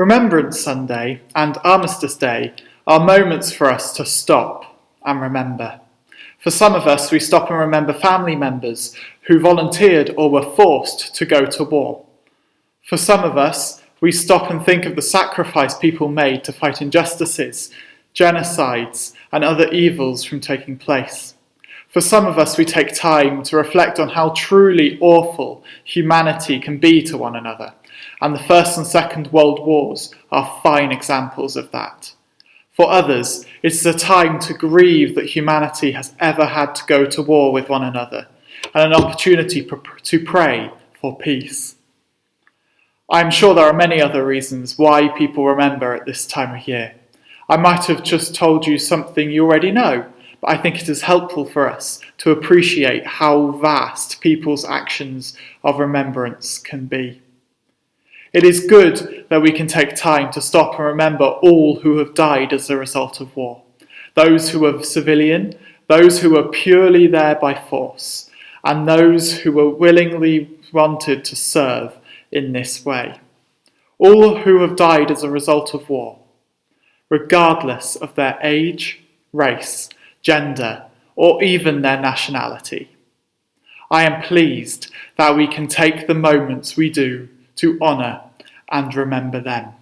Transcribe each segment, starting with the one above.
Remembrance Sunday and Armistice Day are moments for us to stop and remember. For some of us, we stop and remember family members who volunteered or were forced to go to war. For some of us, we stop and think of the sacrifice people made to fight injustices, genocides, and other evils from taking place. For some of us, we take time to reflect on how truly awful humanity can be to one another, and the First and Second World Wars are fine examples of that. For others, it's a time to grieve that humanity has ever had to go to war with one another, and an opportunity to pray for peace. I'm sure there are many other reasons why people remember at this time of year. I might have just told you something you already know, but I think it is helpful for us to appreciate how vast people's actions of remembrance can be. It is good that we can take time to stop and remember all who have died as a result of war. Those who were civilian, those who were purely there by force, and those who were willingly wanted to serve in this way. All who have died as a result of war, regardless of their age, race, gender, or even their nationality. I am pleased that we can take the moments we do to honour and remember them.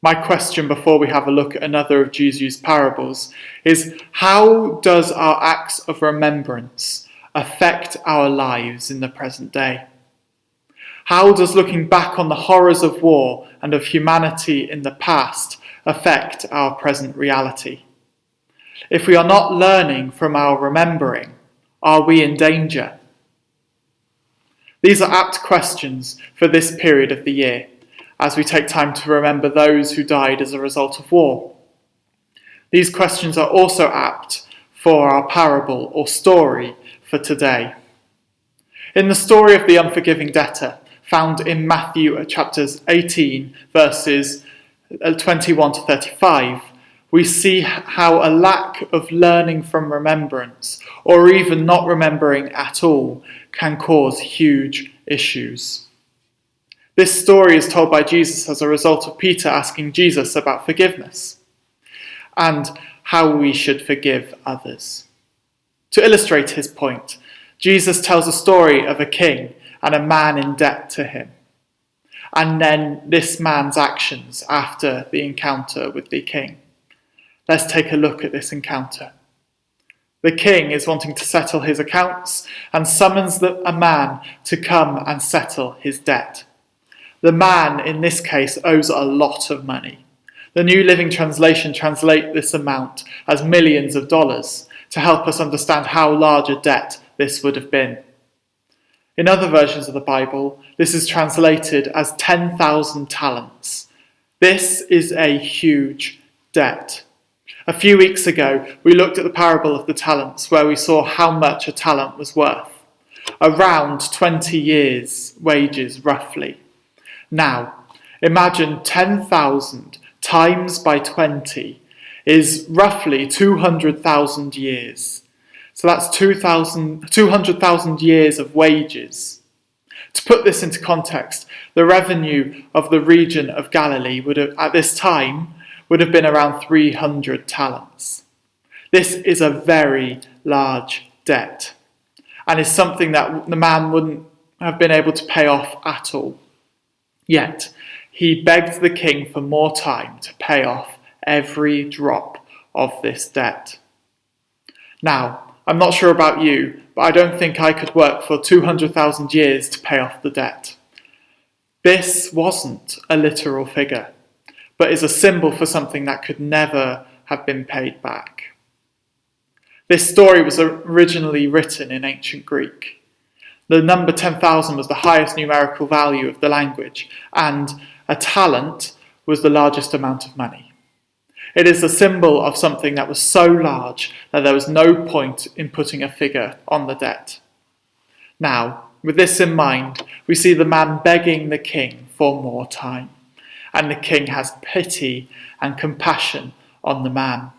My question before we have a look at another of Jesus' parables is, how does our acts of remembrance affect our lives in the present day? How does looking back on the horrors of war and of humanity in the past affect our present reality? If we are not learning from our remembering, are we in danger? These are apt questions for this period of the year, as we take time to remember those who died as a result of war. These questions are also apt for our parable or story for today. In the story of the unforgiving debtor, found in Matthew chapters 18, verses 21 to 35, we see how a lack of learning from remembrance, or even not remembering at all, can cause huge issues. This story is told by Jesus as a result of Peter asking Jesus about forgiveness and how we should forgive others. To illustrate his point, Jesus tells a story of a king and a man in debt to him, and then this man's actions after the encounter with the king. Let's take a look at this encounter. The king is wanting to settle his accounts and summons a man to come and settle his debt. The man, in this case, owes a lot of money. The New Living Translation translates this amount as millions of dollars to help us understand how large a debt this would have been. In other versions of the Bible, this is translated as 10,000 talents. This is a huge debt. A few weeks ago, we looked at the parable of the talents, where we saw how much a talent was worth. Around 20 years' wages, roughly. Now, imagine 10,000 times by 20 is roughly 200,000 years. So that's 200,000 years of wages. To put this into context, the revenue of the region of Galilee at this time would have been around 300 talents. This is a very large debt, and is something that the man wouldn't have been able to pay off at all. Yet, he begged the king for more time to pay off every drop of this debt. Now, I'm not sure about you, but I don't think I could work for 200,000 years to pay off the debt. This wasn't a literal figure, but is a symbol for something that could never have been paid back. This story was originally written in ancient Greek. The number 10,000 was the highest numerical value of the language, and a talent was the largest amount of money. It is a symbol of something that was so large that there was no point in putting a figure on the debt. Now, with this in mind, we see the man begging the king for more time, and the king has pity and compassion on the man.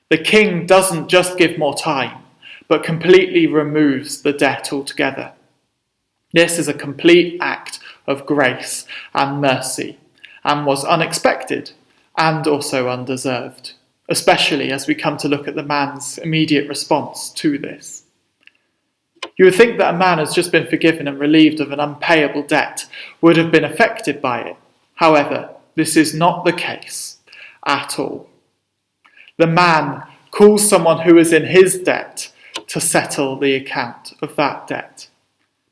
The king doesn't just give more time, but completely removes the debt altogether. This is a complete act of grace and mercy, and was unexpected and also undeserved, especially as we come to look at the man's immediate response to this. You would think that a man who's just been forgiven and relieved of an unpayable debt would have been affected by it. However, this is not the case at all. The man calls someone who is in his debt to settle the account of that debt.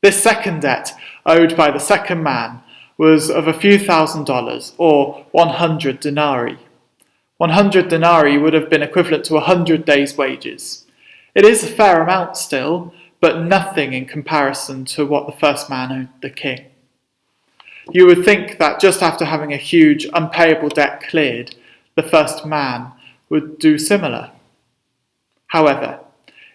This second debt, owed by the second man, was of a few $1,000s, or 100 denarii. 100 denarii would have been equivalent to 100 days' wages. It is a fair amount still, but nothing in comparison to what the first man owed the king. You would think that just after having a huge unpayable debt cleared, the first man would do similar. However,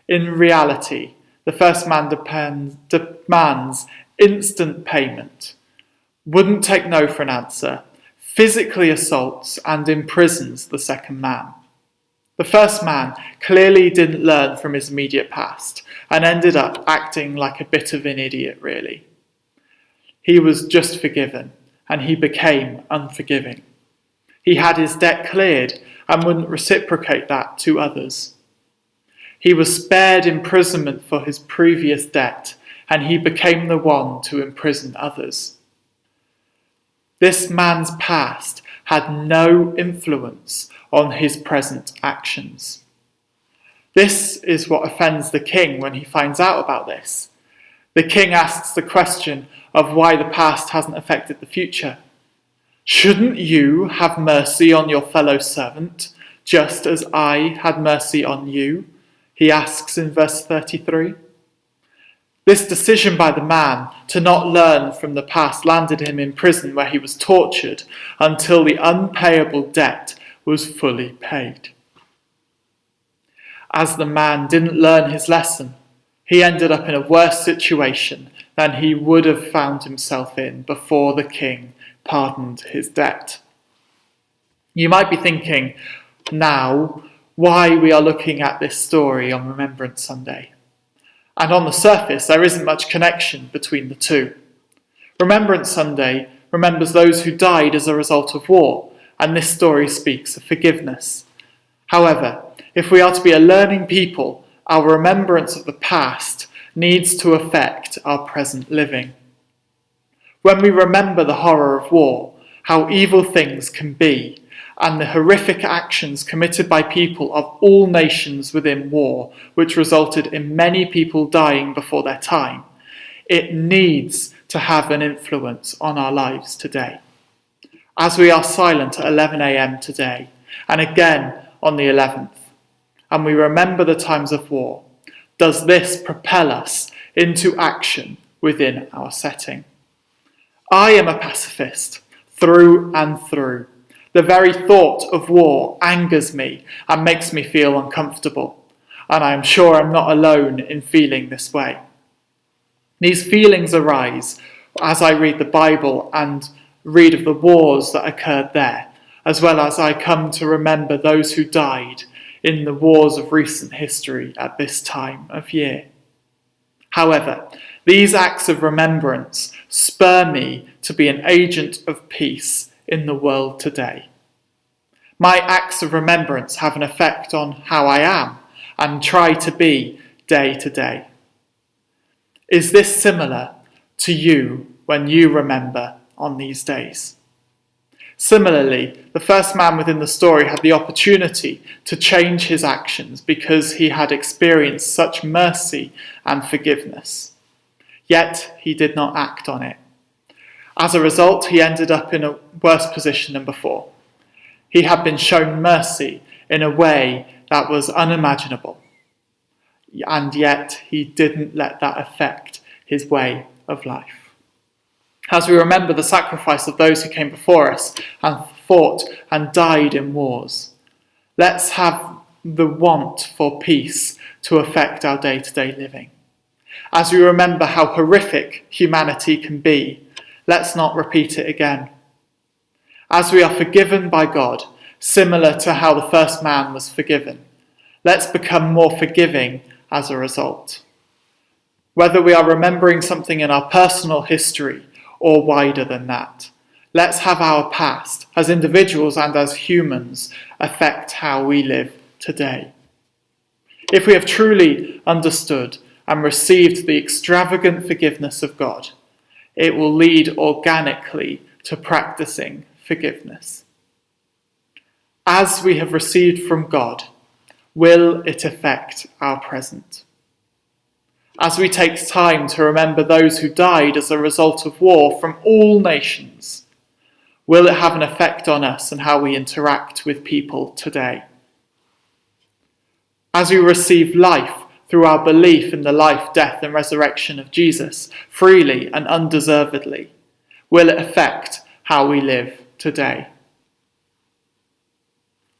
in reality, the first man demands instant payment, wouldn't take no for an answer, physically assaults and imprisons the second man. The first man clearly didn't learn from his immediate past and ended up acting like a bit of an idiot, really. He was just forgiven, and he became unforgiving. He had his debt cleared and wouldn't reciprocate that to others. He was spared imprisonment for his previous debt, and he became the one to imprison others. This man's past had no influence on his present actions. This is what offends the king when he finds out about this. The king asks the question of why the past hasn't affected the future. Shouldn't you have mercy on your fellow servant, just as I had mercy on you? He asks in verse 33. This decision by the man to not learn from the past landed him in prison, where he was tortured until the unpayable debt was fully paid. As the man didn't learn his lesson, he ended up in a worse situation than he would have found himself in before the king pardoned his debt. You might be thinking now why we are looking at this story on Remembrance Sunday. And on the surface, there isn't much connection between the two. Remembrance Sunday remembers those who died as a result of war, and this story speaks of forgiveness. However, if we are to be a learning people, our remembrance of the past needs to affect our present living. When we remember the horror of war, how evil things can be, and the horrific actions committed by people of all nations within war, which resulted in many people dying before their time, it needs to have an influence on our lives today. As we are silent at 11 a.m. today, and again on the 11th, and we remember the times of war, does this propel us into action within our setting? I am a pacifist through and through. The very thought of war angers me and makes me feel uncomfortable, and I am sure I'm not alone in feeling this way. These feelings arise as I read the Bible and read of the wars that occurred there, as well as I come to remember those who died in the wars of recent history at this time of year. However, these acts of remembrance spur me to be an agent of peace in the world today. My acts of remembrance have an effect on how I am and try to be day to day. Is this similar to you when you remember on these days? Similarly, the first man within the story had the opportunity to change his actions because he had experienced such mercy and forgiveness. Yet he did not act on it. As a result, he ended up in a worse position than before. He had been shown mercy in a way that was unimaginable. And yet he didn't let that affect his way of life. As we remember the sacrifice of those who came before us and fought and died in wars, let's have the want for peace to affect our day-to-day living. As we remember how horrific humanity can be, let's not repeat it again. As we are forgiven by God, similar to how the first man was forgiven, let's become more forgiving as a result. Whether we are remembering something in our personal history or wider than that, Let's have our past, as individuals and as humans, affect how we live today. If we have truly understood and received the extravagant forgiveness of God, it will lead organically to practicing forgiveness. As we have received from God, will it affect our present? As we take time to remember those who died as a result of war from all nations, will it have an effect on us and how we interact with people today? As we receive life through our belief in the life, death and resurrection of Jesus, freely and undeservedly, will it affect how we live today?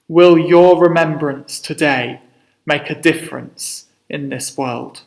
Will your remembrance today make a difference in this world?